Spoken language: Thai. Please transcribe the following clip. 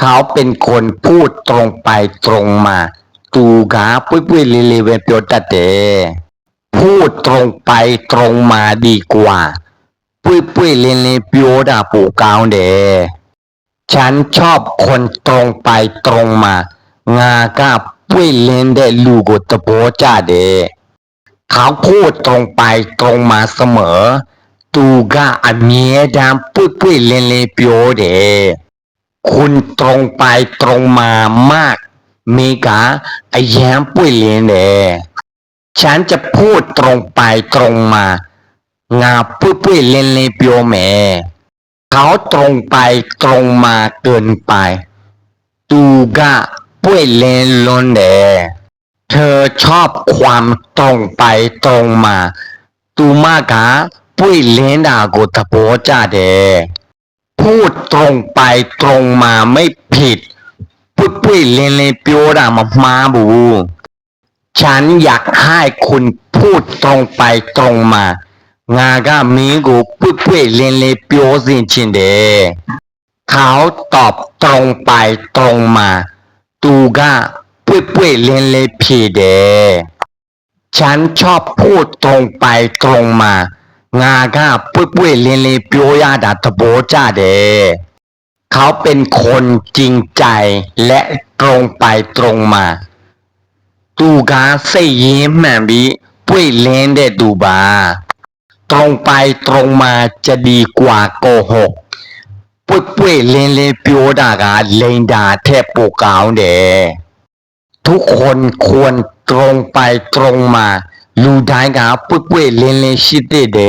เขาเป็นคนพูดตรงไปตรงมาตูกาปุ้ยปุ้ยเลเลเวเปียวตัดเตพูดตรงไปตรงมาดีกว่าปุ้ยปุ้ยเลเลเปียวดาปูกาวเดฉันชอบคนตรงไปตรงมางากาปุ้ยเลนเดลูโกตะโปจ่าเดเขาพูดตรงไปตรงมาเสมอตูกาอเมียดามปุ้ยปุ้ยเลเลเปียวเดคุณตรงไปตรงมามากเมกาไอแย้มปุ้ยเลนเดฉันจะพูดตรงไปตรงมางาปุ้ยปุ้ยเลนเลเปียวแม่เขาตรงไปตรงมาเกินไปตูกาปุ้ยเลนลนเดเธอชอบความตรงไปตรงมาตูมากาปุ้ยเลนดาโกตะโปจ่าเดพูดตรงไปตรงมาไม่ผิดปุ้ยปุ้ยเลนเลเปียวดามาบูฉันอยากให้คุณพูดตรงไปตรงมางากามีกูปุ้ยปุ้ยเลนเลเปียวสินชินเดเขาตอบตรงไปตรงมาตูกาปุ้ยปุ้ยเลนเลพีเดฉันชอบพูดตรงไปตรงมางากาปุ้ยปุ้ยเลนเลเปียวยาดาตะโบจ่าเดเขาเป็นคนจริงใจและตรงไปตรงมาตูกาเสยยิ้มแม่บีปุ้ยเลนเดตูบาตรงไปตรงมาจะดีกว่าโกหกปุ้ยปุ้ยเลนเลเปียวดากาเลนดาแทบปูกาวเดทุกคนควรตรงไปตรงมาลูได้กาปุ้ยปุ้ยเลนเลชิเตเด